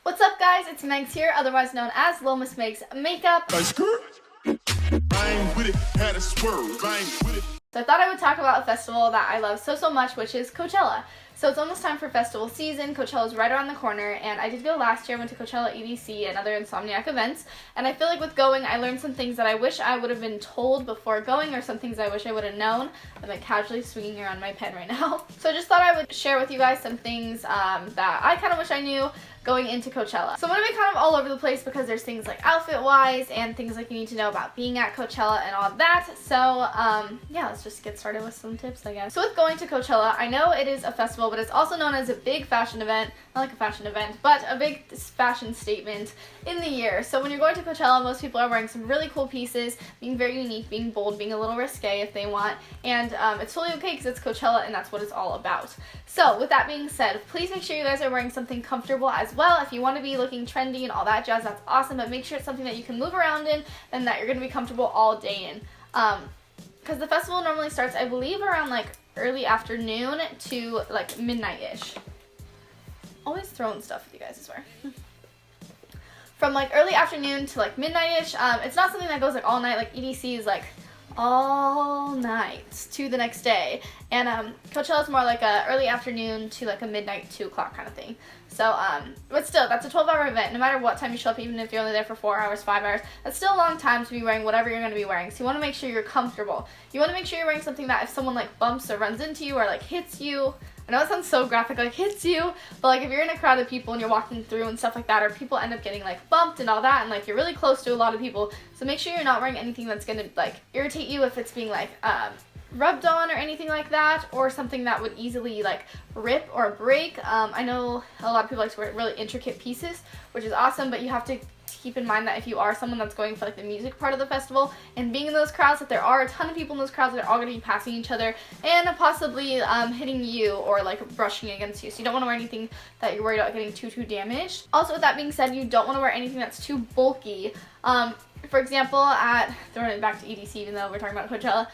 What's up guys, it's Megs here, otherwise known as Lil Miss Megs Makeup. So I thought I would talk about a festival that I love so much, which is Coachella. So it's almost time for festival season. Coachella's right around the corner, and I did go last year. I went to Coachella, EDC, and other Insomniac events, and I feel like with going, I learned some things that I wish I would have been told before going, or some things I wish I would have known. I'm like casually swinging around my pen right now. So I just thought I would share with you guys some things that I kind of wish I knew going into Coachella. So I'm going to be kind of all over the place because there's things like outfit-wise and things like you need to know about being at Coachella and all that. So yeah, let's just get started with some tips, I guess. So with going to Coachella, I know it is a festival, but it's also known as a big fashion event. Not like a fashion event, but a big fashion statement in the year. So when you're going to Coachella, most people are wearing some really cool pieces, being very unique, being bold, being a little risque if they want, and it's totally okay because it's Coachella and that's what it's all about. So with that being said, please make sure you guys are wearing something comfortable as well. If you want to be looking trendy and all that jazz, that's awesome, but make sure it's something that you can move around in and that you're going to be comfortable all day in. Because the festival normally starts, I believe, around like early afternoon to like midnight-ish. Always throwing stuff with you guys, I swear. From like early afternoon to like midnight-ish. It's not something that goes like all night. Like EDC is like all night to the next day, and Coachella is more like a early afternoon to like a midnight 2 o'clock kind of thing. So but still, that's a 12-hour event. No matter what time you show up, even if you're only there for 4 hours, 5 hours, that's still a long time to be wearing whatever you're going to be wearing. So you want to make sure you're comfortable. You want to make sure you're wearing something that if someone like bumps or runs into you or like hits you, I know it sounds so graphic, like hits you, but like if you're in a crowd of people and you're walking through and stuff like that, or people end up getting like bumped and all that, and like you're really close to a lot of people, so make sure you're not wearing anything that's gonna like irritate you if it's being like rubbed on or anything like that, or something that would easily like rip or break. I know a lot of people like to wear really intricate pieces, which is awesome, but you have to keep in mind that if you are someone that's going for like the music part of the festival and being in those crowds, that there are a ton of people in those crowds that are all going to be passing each other and possibly hitting you or like brushing against you. So you don't want to wear anything that you're worried about getting too damaged. Also, with that being said, you don't want to wear anything that's too bulky. For example, throwing it back to EDC, even though we're talking about Coachella,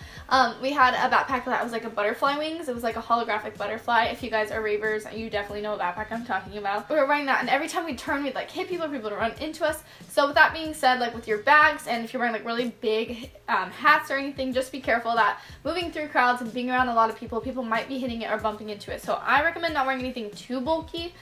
we had a backpack that was like a butterfly wings. It was like a holographic butterfly. If you guys are ravers, you definitely know what backpack I'm talking about. We were wearing that, and every time we turn, we'd like hit people, or people would run into us. So with that being said, like with your bags, and if you're wearing like really big hats or anything, just be careful that moving through crowds and being around a lot of people might be hitting it or bumping into it. So I recommend not wearing anything too bulky.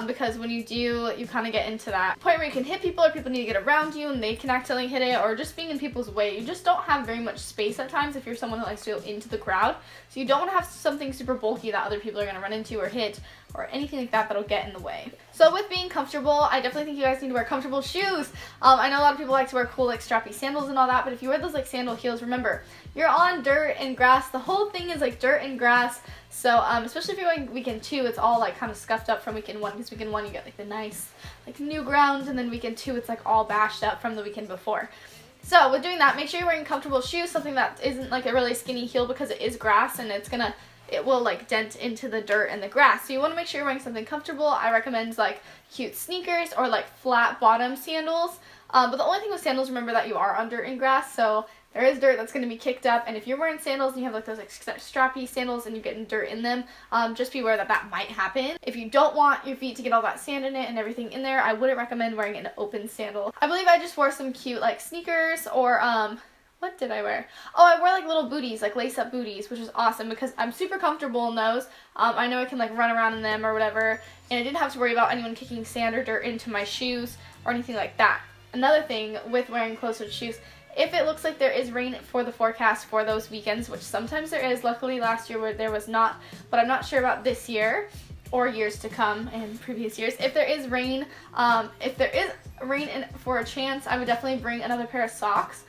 Because when you do, you kind of get into that point where you can hit people, or people need to get around you and they can accidentally hit it, or just being in people's way. You just don't have very much space at times if you're someone who likes to go into the crowd. So you don't want to have something super bulky that other people are going to run into or hit, or anything like that that'll get in the way. So with being comfortable, I definitely think you guys need to wear comfortable shoes. I know a lot of people like to wear cool like strappy sandals and all that, but if you wear those like sandal heels, remember, you're on dirt and grass. The whole thing is like dirt and grass. So especially if you're going weekend 2, it's all like kind of scuffed up from weekend 1, because weekend 1 you get like the nice like new ground, and then weekend 2 it's like all bashed up from the weekend before. So with doing that, make sure you're wearing comfortable shoes, something that isn't like a really skinny heel, because it is grass and it will like dent into the dirt and the grass. So you want to make sure you're wearing something comfortable. I recommend like cute sneakers or like flat bottom sandals. But the only thing with sandals, remember that you are on dirt and grass, so there is dirt that's going to be kicked up, and if you're wearing sandals and you have like those like strappy sandals and you're getting dirt in them, just be aware that that might happen. If you don't want your feet to get all that sand in it and everything in there, I wouldn't recommend wearing an open sandal. I believe I just wore some cute like sneakers, or what did I wear? Oh, I wore like little booties, like lace-up booties, which is awesome because I'm super comfortable in those. I know I can like run around in them or whatever, and I didn't have to worry about anyone kicking sand or dirt into my shoes or anything like that. Another thing with wearing closed-toed shoes, if it looks like there is rain for the forecast for those weekends, which sometimes there is, luckily last year where there was not, but I'm not sure about this year or years to come and previous years. If there is rain, for a chance, I would definitely bring another pair of socks,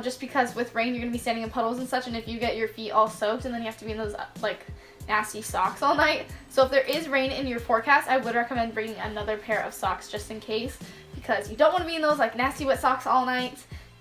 just because with rain you're going to be standing in puddles and such, and if you get your feet all soaked, and then you have to be in those like nasty socks all night. So if there is rain in your forecast, I would recommend bringing another pair of socks just in case, because you don't want to be in those like nasty wet socks all night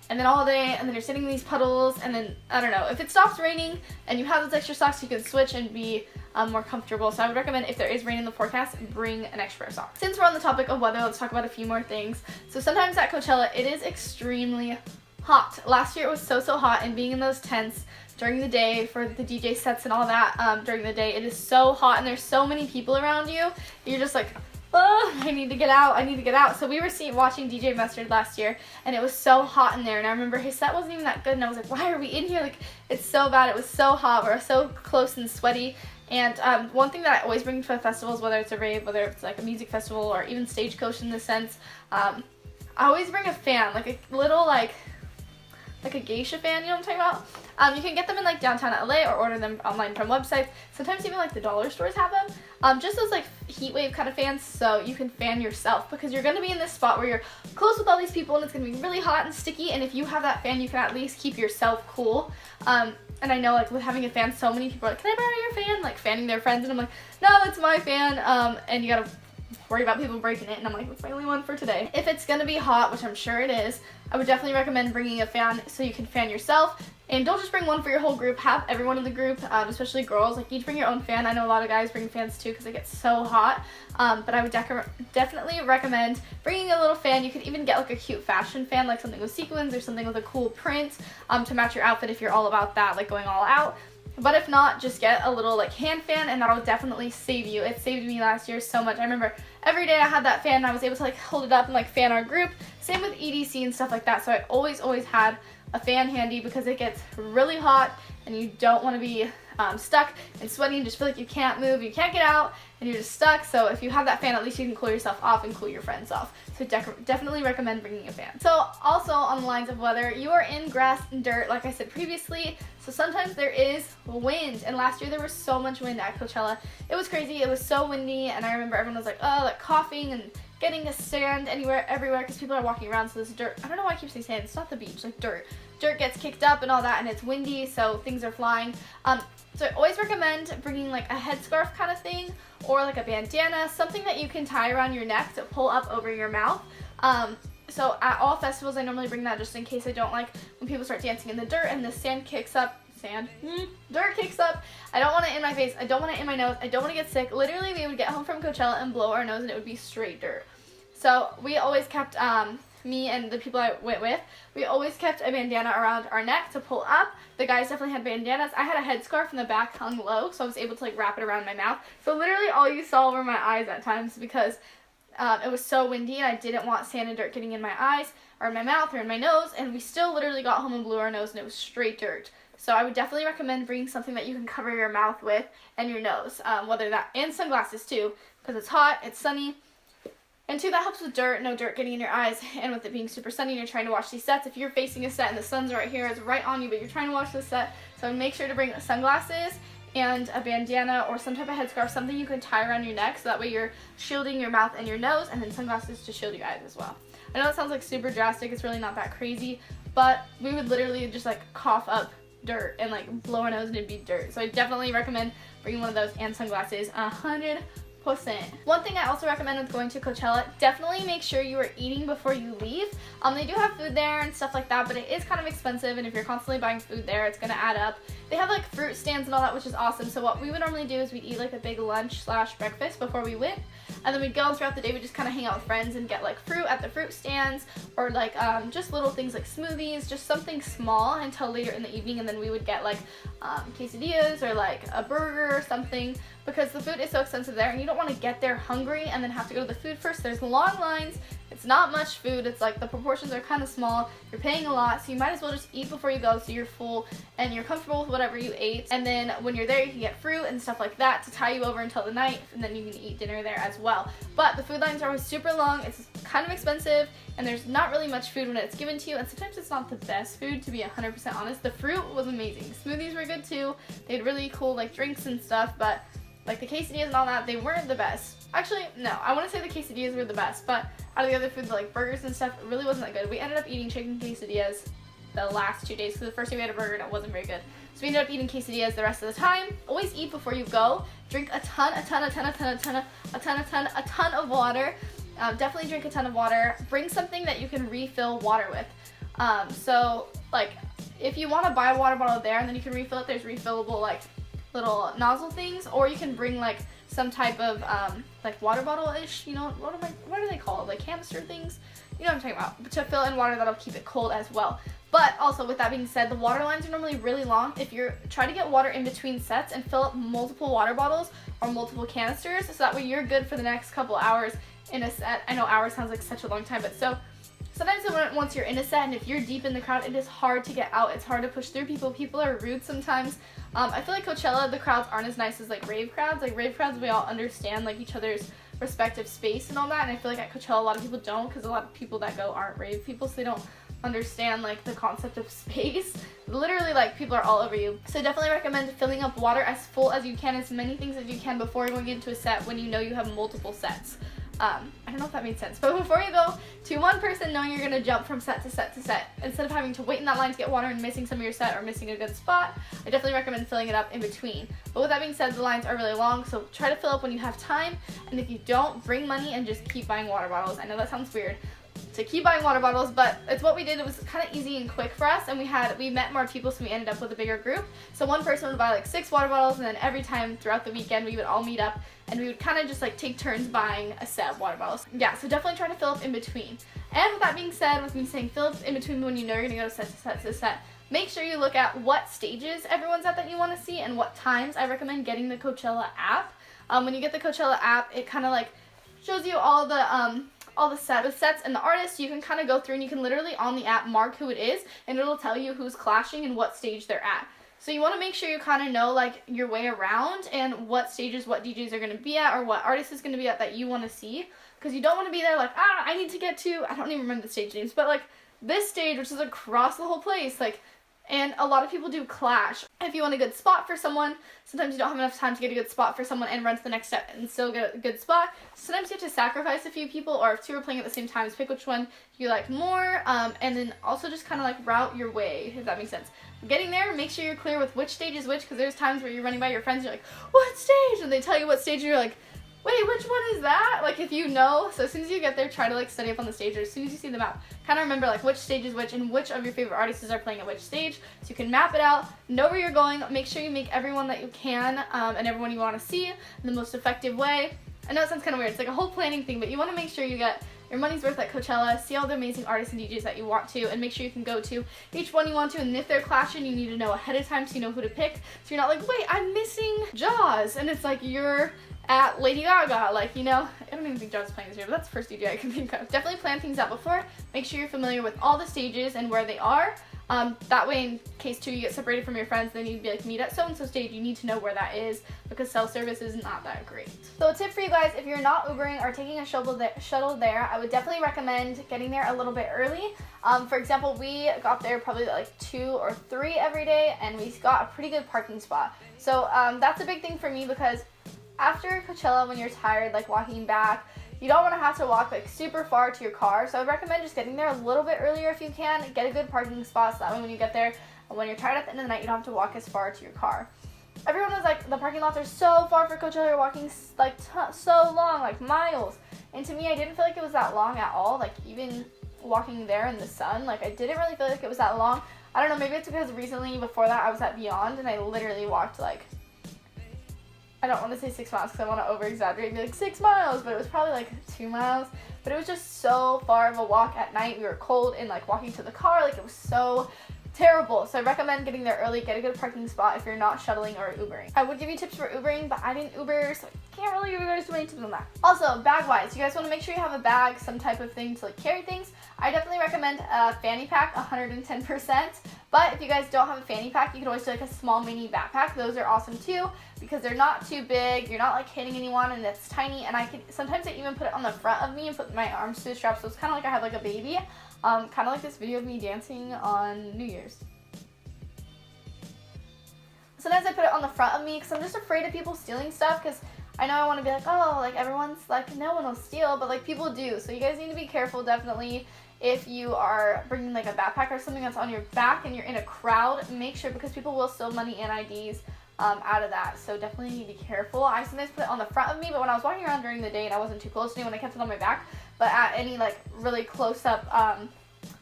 and then all day, and then you're sitting in these puddles, and then, I don't know, if it stops raining and you have those extra socks, you can switch and be more comfortable. So I would recommend, if there is rain in the forecast, bring an extra pair of socks. Since we're on the topic of weather, let's talk about a few more things. So sometimes at Coachella, it is extremely hot. Last year it was so hot, and being in those tents during the day for the DJ sets and all that, during the day, it is so hot, and there's so many people around you. You're just like oh, I need to get out, I need to get out. So we were watching DJ Mustard last year, and it was so hot in there, and I remember his set wasn't even that good, and I was like, why are we in here? Like, it's so bad. It was so hot. We're so close and sweaty. And one thing that I always bring to festivals, whether it's a rave, whether it's like a music festival, or even Stagecoach in this sense, I always bring a fan, like a little like a geisha fan, you know what I'm talking about? You can get them in like downtown LA or order them online from websites. Sometimes even like the dollar stores have them. Just those like heat wave kind of fans, so you can fan yourself, because you're going to be in this spot where you're close with all these people and it's going to be really hot and sticky, and if you have that fan, you can at least keep yourself cool. And I know, like, with having a fan, so many people are like, can I borrow your fan? Like, fanning their friends, and I'm like, no, it's my fan. And you gotta worry about people breaking it, and I'm like, it's my only one for today. If it's gonna be hot, which I'm sure it is, I would definitely recommend bringing a fan so you can fan yourself. And don't just bring one for your whole group, have everyone in the group, especially girls, like, each bring your own fan. I know a lot of guys bring fans too because it gets so hot, but I would definitely recommend bringing a little fan. You could even get like a cute fashion fan, like something with sequins or something with a cool print to match your outfit if you're all about that, like going all out. But if not, just get a little like hand fan, and that'll definitely save you. It saved me last year so much. I remember every day I had that fan and I was able to like hold it up and like fan our group. Same with EDC and stuff like that. So I always had a fan handy, because it gets really hot and you don't want to be stuck and sweaty and just feel like you can't move, you can't get out, and you're just stuck. So if you have that fan, at least you can cool yourself off and cool your friends off. So definitely recommend bringing a fan. So also on the lines of weather, you are in grass and dirt, like I said previously, so sometimes there is wind, and last year there was so much wind at Coachella. It was crazy. It was so windy, and I remember everyone was like, oh, like coughing and getting a sand everywhere, because people are walking around, so this dirt, I don't know why I keep saying sand, it's not the beach, like dirt gets kicked up and all that, and it's windy, so things are flying. So I always recommend bringing like a headscarf kind of thing, or like a bandana, something that you can tie around your neck to pull up over your mouth. So at all festivals I normally bring that just in case I don't like when people start dancing in the dirt and the sand kicks up. Dirt kicks up. I don't want it in my face. I don't want it in my nose. I don't want to get sick. Literally, we would get home from Coachella and blow our nose and it would be straight dirt. So we always kept, me and the people I went with, we always kept a bandana around our neck to pull up. The guys definitely had bandanas. I had a headscarf in the back hung low, so I was able to like wrap it around my mouth. So literally all you saw were my eyes at times, because it was so windy and I didn't want sand and dirt getting in my eyes or in my mouth or in my nose, and we still literally got home and blew our nose and it was straight dirt. So I would definitely recommend bringing something that you can cover your mouth with and your nose, whether that, and sunglasses too, because it's hot, it's sunny, and two, that helps with dirt, no dirt getting in your eyes, and with it being super sunny and you're trying to watch these sets, if you're facing a set and the sun's right here, it's right on you, but you're trying to watch the set, so make sure to bring sunglasses and a bandana or some type of headscarf, something you can tie around your neck, so that way you're shielding your mouth and your nose, and then sunglasses to shield your eyes as well. I know it sounds like super drastic, it's really not that crazy, but we would literally just like cough up dirt and like blow our nose and it'd be dirt. So I definitely recommend bringing one of those and sunglasses 100%. One thing I also recommend with going to Coachella, definitely make sure you are eating before you leave. They do have food there and stuff like that, but it is kind of expensive, and if you're constantly buying food there, it's gonna add up. They have like fruit stands and all that, which is awesome. So what we would normally do is we'd eat like a big lunch / breakfast before we went, and then we'd go, and throughout the day we'd just kind of hang out with friends and get like fruit at the fruit stands, or like just little things like smoothies, just something small until later in the evening, and then we would get like quesadillas or like a burger or something, because the food is so expensive there and you don't want to get there hungry and then have to go to the food first. There's long lines, it's not much food, it's like the proportions are kind of small, you're paying a lot, so you might as well just eat before you go so you're full and you're comfortable with whatever you ate. And then when you're there, you can get fruit and stuff like that to tie you over until the night, and then you can eat dinner there as well. But the food lines are always super long, it's kind of expensive, and there's not really much food when it's given to you, and sometimes it's not the best food, to be 100% honest. The fruit was amazing. Smoothies were good too. They had really cool like drinks and stuff, but like the quesadillas and all that, they weren't the best. Actually, no, I want to say the quesadillas were the best, but out of the other food, like burgers and stuff, it really wasn't that good. We ended up eating chicken quesadillas the last 2 days, because the first day we had a burger and it wasn't very good. So we ended up eating quesadillas the rest of the time. Always eat before you go. Drink a ton of water. Definitely drink a ton of water. Bring something that you can refill water with. So like if you want to buy a water bottle there and then you can refill it, there's refillable like little nozzle things, or you can bring like some type of like water bottle-ish, you know, what are they called, like canister things, you know what I'm talking about, to fill in water that'll keep it cold as well. But also, with that being said, the water lines are normally really long. If you're trying to get water in between sets and fill up multiple water bottles or multiple canisters, so that way you're good for the next couple hours in a set. I know hours sounds like such a long time, but so sometimes once you're in a set and if you're deep in the crowd, it is hard to get out. It's hard to push through people. People are rude sometimes. I feel like Coachella, the crowds aren't as nice as like rave crowds. Like rave crowds, we all understand like each other's respective space and all that, and I feel like at Coachella a lot of people don't, because a lot of people that go aren't rave people, so they don't understand like the concept of space. Literally, like, people are all over you. So definitely recommend filling up water as full as you can, as many things as you can before going into a set when you know you have multiple sets. I don't know if that made sense, but before you go to one person knowing you're going to jump from set to set to set, instead of having to wait in that line to get water and missing some of your set or missing a good spot, I definitely recommend filling it up in between. But with that being said, the lines are really long, so try to fill up when you have time, and if you don't, bring money and just keep buying water bottles. I know that sounds weird to keep buying water bottles, but it's what we did. It was kind of easy and quick for us, and we met more people, so we ended up with a bigger group. So one person would buy like 6 water bottles, and then every time throughout the weekend we would all meet up and we would kind of just like take turns buying a set of water bottles. Yeah, so definitely try to fill up in between. And with that being said, with me saying fill up in between when you know you're gonna go to set to set to set, make sure you look at what stages everyone's at that you want to see and what times. I recommend getting the Coachella app. When you get the Coachella app, it kind of like shows you all the sets and the artists. You can kind of go through and you can literally on the app mark who it is, and it'll tell you who's clashing and what stage they're at. So you want to make sure you kind of know like your way around and what stages what DJs are going to be at or what artist is going to be at that you want to see, because you don't want to be there like, I need to get to, I don't even remember the stage names, but like this stage, which is across the whole place, like. And a lot of people do clash. If you want a good spot for someone, sometimes you don't have enough time to get a good spot for someone and run to the next step and still get a good spot. Sometimes you have to sacrifice a few people, or if 2 are playing at the same time, pick which one you like more, and then also just kind of like route your way, if that makes sense. Getting there, make sure you're clear with which stage is which, because there's times where you're running by your friends, you're like, what stage? And they tell you what stage, and you're like, wait, which one is that? Like, if you know, so as soon as you get there, try to like study up on the stage, or as soon as you see the map, kind of remember like which stage is which and which of your favorite artists are playing at which stage, so you can map it out, know where you're going, make sure you make everyone that you can and everyone you want to see in the most effective way. I know it sounds kind of weird, it's like a whole planning thing, but you want to make sure you get your money's worth at Coachella, see all the amazing artists and DJs that you want to, and make sure you can go to each one you want to, and if they're clashing, you need to know ahead of time so you know who to pick, so you're not like, wait, I'm missing Jaws, and it's like you're at Lady Gaga, like, you know, I don't even think Jaws is playing this year, but that's the first DJ I can think of. Definitely plan things out before, make sure you're familiar with all the stages and where they are. That way, in case too you get separated from your friends, then you'd be like, meet at so-and-so stage, you need to know where that is, because self-service is not that great. So a tip for you guys, if you're not Ubering or taking a shuttle there, I would definitely recommend getting there a little bit early. For example, we got there probably like 2 or 3 every day, and we got a pretty good parking spot. So that's a big thing for me, because after Coachella, when you're tired, like walking back, you don't want to have to walk like super far to your car, so I would recommend just getting there a little bit earlier if you can. Get a good parking spot, so that way when you get there, and when you're tired at the end of the night, you don't have to walk as far to your car. Everyone was like, the parking lots are so far for Coachella, you're walking like so long, like miles. And to me, I didn't feel like it was that long at all, like even walking there in the sun, like I didn't really feel like it was that long. I don't know, maybe it's because recently, before that, I was at Beyond, and I literally walked like, I don't want to say 6 miles because I want to over-exaggerate and be like 6 miles, but it was probably like 2 miles. But it was just so far of a walk at night. We were cold and like walking to the car, like it was so terrible. So I recommend getting there early, get a good parking spot if you're not shuttling or Ubering. I would give you tips for Ubering, but I didn't Uber, so I can't really give you guys too many tips on that. Also, bag-wise, you guys want to make sure you have a bag, some type of thing to like carry things. I definitely recommend a fanny pack, 110%. But if you guys don't have a fanny pack, you can always do like a small mini backpack. Those are awesome too, because they're not too big, you're not like hitting anyone, and it's tiny, and sometimes I even put it on the front of me and put my arms through the strap, so it's kind of like I have like a baby. Kind of like this video of me dancing on New Year's. Sometimes I put it on the front of me because I'm just afraid of people stealing stuff, because I know I want to be like, oh, like everyone's like, no one will steal, but like people do. So you guys need to be careful, definitely. If you are bringing like a backpack or something that's on your back and you're in a crowd, make sure, because people will steal money and IDs out of that. So definitely need to be careful. I sometimes put it on the front of me, but when I was walking around during the day and I wasn't too close to anyone, I kept it on my back. But at any like really close up,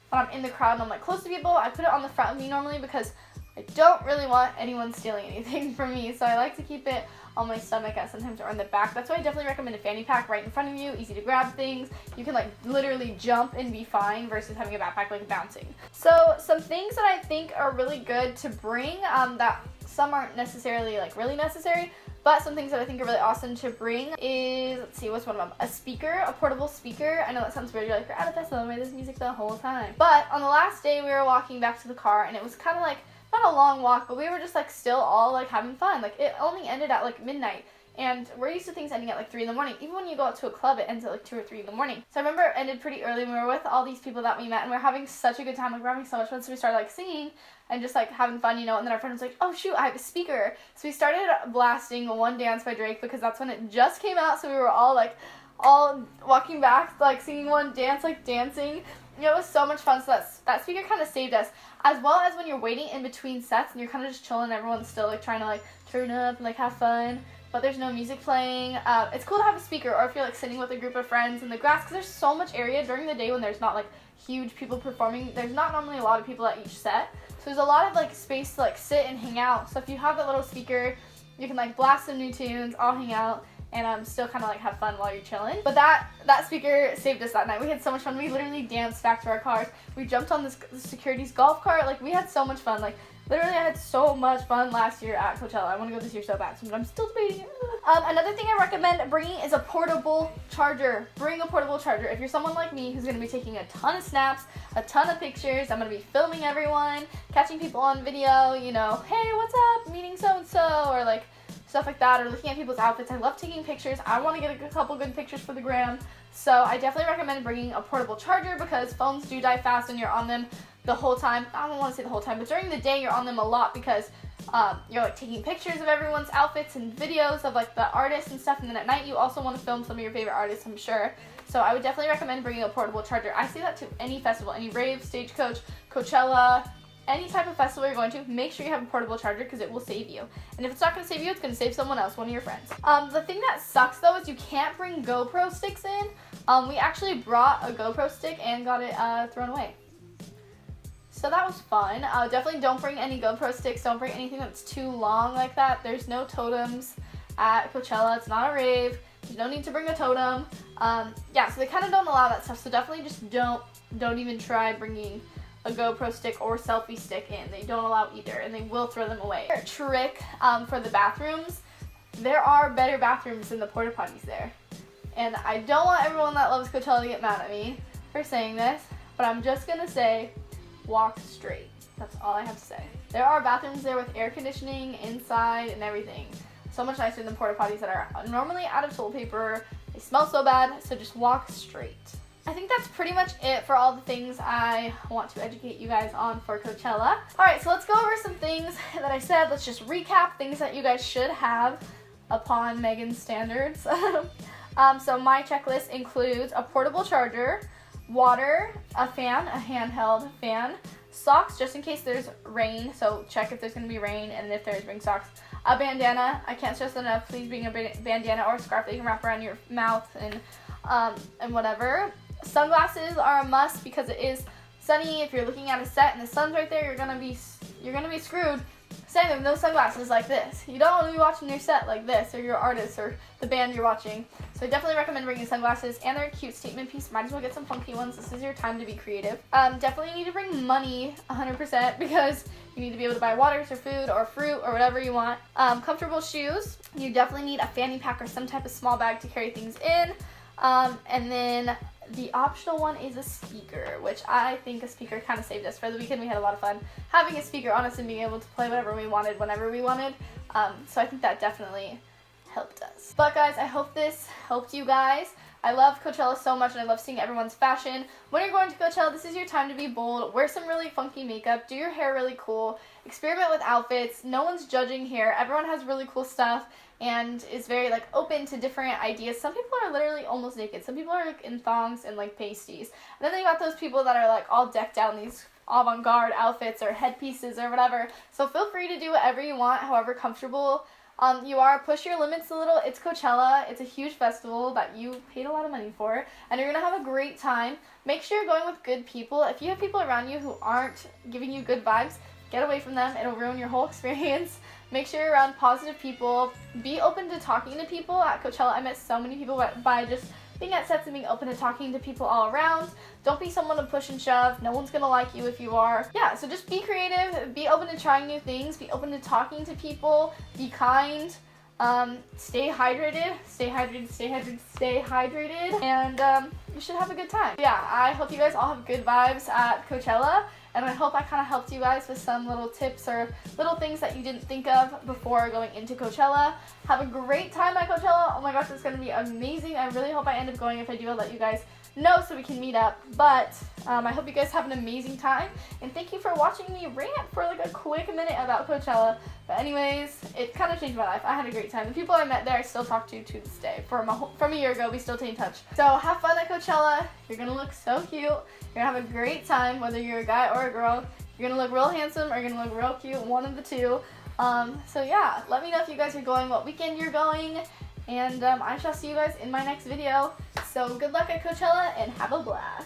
when I'm in the crowd and I'm like close to people, I put it on the front of me normally, because I don't really want anyone stealing anything from me. So I like to keep it on my stomach as sometimes are on the back. That's why I definitely recommend a fanny pack right in front of you, easy to grab things. You can like literally jump and be fine versus having a backpack like bouncing. So some things that I think are really good to bring that some aren't necessarily like really necessary, but some things that I think are really awesome to bring is, let's see, what's one of them? A speaker, a portable speaker. I know that sounds weird, you're like, you're at a festival, I made this music the whole time. But on the last day we were walking back to the car and it was kind of like, not a long walk, but we were just like still all like having fun. Like it only ended at like midnight. And we're used to things ending at like 3 in the morning. Even when you go out to a club, it ends at like 2 or 3 in the morning. So I remember it ended pretty early and we were with all these people that we met and we were having such a good time. Like we're having so much fun. So we started like singing and just like having fun, you know, and then our friend was like, oh shoot, I have a speaker. So we started blasting One Dance by Drake because that's when it just came out. So we were all walking back, like singing One Dance, like dancing. You know, it was so much fun. So that speaker kind of saved us. As well as when you're waiting in between sets and you're kind of just chilling, everyone's still like trying to like turn up and like have fun, but there's no music playing. It's cool to have a speaker, or if you're like sitting with a group of friends in the grass, because there's so much area during the day when there's not like huge people performing. There's not normally a lot of people at each set, so there's a lot of like space to like sit and hang out. So if you have that little speaker, you can like blast some new tunes, all hang out, and still kind of like have fun while you're chilling. But that speaker saved us that night. We had so much fun. We literally danced back to our cars. We jumped on this security's golf cart. Like we had so much fun. Like literally I had so much fun last year at Coachella. I want to go this year so bad, but I'm still debating it. Another thing I recommend bringing is a portable charger. Bring a portable charger. If you're someone like me who's going to be taking a ton of snaps, a ton of pictures, I'm going to be filming everyone, catching people on video, you know, hey, what's up, meeting so-and-so, or like stuff like that, or looking at people's outfits. I love taking pictures. I want to get a couple good pictures for the gram. So I definitely recommend bringing a portable charger because phones do die fast when you're on them the whole time. I don't want to say the whole time, but during the day you're on them a lot because you're like taking pictures of everyone's outfits and videos of like the artists and stuff, and then at night you also want to film some of your favorite artists, I'm sure. So I would definitely recommend bringing a portable charger. I say that to any festival, any rave, Stagecoach, Coachella, any type of festival you're going to, make sure you have a portable charger because it will save you. And if it's not going to save you, it's going to save someone else, one of your friends. The thing that sucks though is you can't bring GoPro sticks in. We actually brought a GoPro stick and got it thrown away. So that was fun. Definitely don't bring any GoPro sticks. Don't bring anything that's too long like that. There's no totems at Coachella. It's not a rave. You don't need to bring a totem. Yeah, so they kind of don't allow that stuff. So definitely just don't even try bringing a GoPro stick or selfie stick in. They don't allow either, and they will throw them away. Trick for the bathrooms. There are better bathrooms than the porta potties there. And I don't want everyone that loves Coachella to get mad at me for saying this, but I'm just gonna say, walk straight. That's all I have to say. There are bathrooms there with air conditioning inside and everything. So much nicer than porta potties that are normally out of toilet paper. They smell so bad, so just walk straight. I think that's pretty much it for all the things I want to educate you guys on for Coachella. Alright, so let's go over some things that I said. Let's just recap things that you guys should have upon Megan's standards. So my checklist includes a portable charger, water, a fan, a handheld fan, socks just in case there's rain, so check if there's going to be rain, and if there's rain socks, a bandana. I can't stress enough, please bring a bandana or a scarf that you can wrap around your mouth and whatever. Sunglasses are a must because it is sunny. If you're looking at a set and the sun's right there, you're gonna be screwed. Standing with no sunglasses like this. You don't want to be watching your set like this, or your artist, or the band you're watching. So I definitely recommend bringing sunglasses, and they're a cute statement piece. Might as well get some funky ones. This is your time to be creative. Definitely need to bring money, 100%, because you need to be able to buy water or food or fruit or whatever you want. Comfortable shoes. You definitely need a fanny pack or some type of small bag to carry things in. And then the optional one is a speaker, which I think a speaker kind of saved us. For the weekend we had a lot of fun having a speaker on us and being able to play whatever we wanted whenever we wanted. So I think that definitely helped us. But guys, I hope this helped you guys. I love Coachella so much, and I love seeing everyone's fashion. When you're going to Coachella, this is your time to be bold. Wear some really funky makeup. Do your hair really cool. Experiment with outfits. No one's judging here. Everyone has really cool stuff and is very like open to different ideas. Some people are literally almost naked. Some people are like in thongs and like pasties. And then you got those people that are like all decked out in these avant-garde outfits or headpieces or whatever. So feel free to do whatever you want, however comfortable you are. Push your limits a little. It's Coachella. It's a huge festival that you paid a lot of money for, and you're going to have a great time. Make sure you're going with good people. If you have people around you who aren't giving you good vibes, get away from them. It'll ruin your whole experience. Make sure you're around positive people. Be open to talking to people. At Coachella, I met so many people by just being at sets and being open to talking to people all around. Don't be someone to push and shove. No one's gonna like you if you are. Yeah, so just be creative, be open to trying new things, be open to talking to people, be kind, stay hydrated, and you should have a good time. Yeah, I hope you guys all have good vibes at Coachella, and I hope I kind of helped you guys with some little tips or little things that you didn't think of before going into Coachella. Have a great time at Coachella. Oh my gosh, it's going to be amazing. I really hope I end up going. If I do, I'll let you guys know so we can meet up. But I hope you guys have an amazing time, and thank you for watching me rant for like a quick minute about Coachella. But anyways, it kind of changed my life. I had a great time. The people I met there I still talk to this day. From a year ago, we still stay in touch. So have fun at Coachella. You're gonna look so cute. You're gonna have a great time, whether you're a guy or a girl. You're gonna look real handsome or you're gonna look real cute, one of the two. So yeah, let me know if you guys are going, what weekend you're going, and I shall see you guys in my next video. So good luck at Coachella and have a blast.